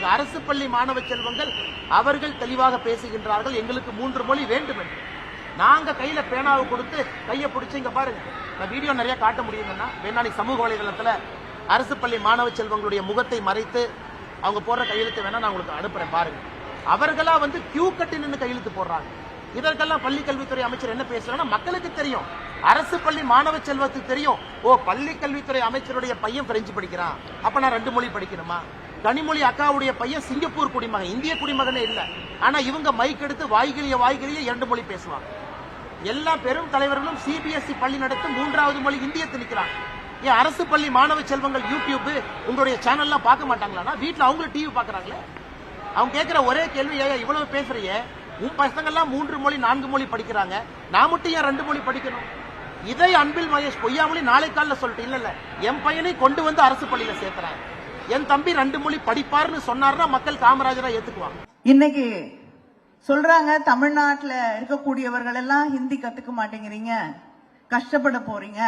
இன்னைக்கு அரசு பள்ளி மாணவ செல்வங்கள் அவர்கள் தெளிவாக பேசுகின்றார்கள், எங்களுக்கு 3 மொழி வேண்டும் என்று. நாங்க கையில பேனாவை கொடுத்து கையை பிடிச்சி இங்க பாருங்க, நான் வீடியோ நிறைய காட்ட முடியுங்கன்னா வேணாலி சமூக வலைதளத்துல அரசு பள்ளி மாணவ செல்வங்களுடைய முகத்தை மறைத்து அவங்க போடுற கையெழுத்து வேணா நான் உங்களுக்கு அனுப்புறேன் பாருங்க. அவர்களா வந்து கியூ கட்டி நின்று கையெழுத்து போடுறாங்க. இதற்கெல்லாம் பள்ளி கல்வித்துறை அமைச்சர் என்ன பேசுறாங்கன்னா, மக்களுக்கு தெரியும், அரசு பள்ளி மாணவ செல்வத்துக்கு தெரியும், ஓ பள்ளி கல்வித்துறை அமைச்சருடைய பையன் பிரெஞ்சு படிக்கிறான், அப்ப நான் 2 மொழி படிக்கணுமா? கனிமொழி அக்காவுடைய பையன் சிங்கப்பூர் குடிமகன், இந்திய குடிமகனே இல்ல, ஆனா இவங்க மைக் எடுத்து வாய்கிழிய 2 மொழி பேசுவாங்க. எல்லா பெரும் தலைவர்களும் சிபிஎஸ்இ பள்ளி நடத்தும் 3வது மொழி இந்திய திணிக்கிறாங்க. ஏன் அரசு பள்ளி மாணவ செல்வங்கள் யூடியூப் உங்களுடைய சேனல்லாம் பார்க்க மாட்டாங்களா? வீட்டுல அவங்களும் டிவி பாக்குறாங்களே. அவங்க கேட்கிற ஒரே கேள்வி, ஏன் இவ்வளவு பேசுறிய, உன் பசங்க எல்லாம் 3 மொழி 4 மொழி படிக்கிறாங்க, நான் மட்டும் ஏன் 2 மொழி படிக்கணும்? இதை அன்பில் மகேஷ் பொய்யாமொழி நாளை காலில் சொல்லிட்டு, இல்ல என் பையனை கொண்டு வந்து அரசு பள்ளியில சேர்க்கிறாங்க, என் தம்பி 2 மொழி படிப்பார்னு சொன்னார்னா மக்கள் காமராஜரா ஏத்துக்குவாங்க. இன்னைக்கு சொல்றாங்க, தமிழ்நாட்டில் இருக்கக்கூடியவர்கள் எல்லாம் ஹிந்தி கத்துக்க மாட்டேங்கிறீங்க, கஷ்டப்பட போறீங்க,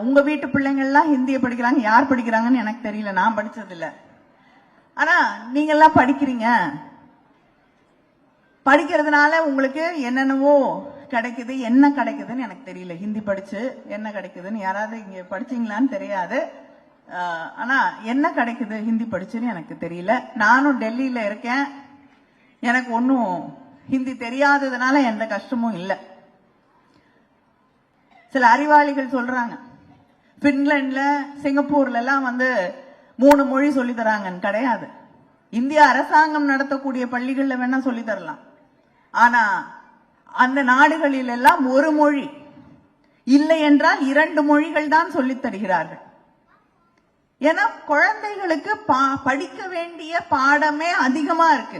உங்க வீட்டு பிள்ளைங்க எல்லாம் ஹிந்தியை படிக்கிறாங்க. யார் படிக்கிறாங்கன்னு எனக்கு தெரியல, நான் படிச்சது இல்ல. ஆனா நீங்க எல்லாம் படிக்கிறீங்க, படிக்கிறதுனால உங்களுக்கு என்னென்னவோ கிடைக்குது. என்ன கிடைக்குதுன்னு எனக்கு தெரியல. ஹிந்தி படிச்சு என்ன கிடைக்குதுன்னு யாராவது இங்க படிச்சீங்களான்னு தெரியாது. ஆனா என்ன கிடைக்குது ஹிந்தி படிச்சுன்னு எனக்கு தெரியல. நானும் டெல்லியில இருக்கேன், எனக்கு ஒன்னும் ஹிந்தி தெரியாததுனால எந்த கஷ்டமும் இல்லை. சில அறிவாளிகள் சொல்றாங்க, பின்லாந்துல சிங்கப்பூர்ல எல்லாம் வந்து 3 மொழி சொல்லி தராங்கன்னு. கிடையாது. இந்திய அரசாங்கம் நடத்தக்கூடிய பள்ளிகள்ல வேணா சொல்லி தரலாம். ஆனா அந்த நாடுகளில் எல்லாம் 1 மொழி இல்லை என்றால் 2 மொழிகள் தான் சொல்லித் தருகிறார்கள். ஏன்னா குழந்தைகளுக்கு படிக்க வேண்டிய பாடமே அதிகமா இருக்கு.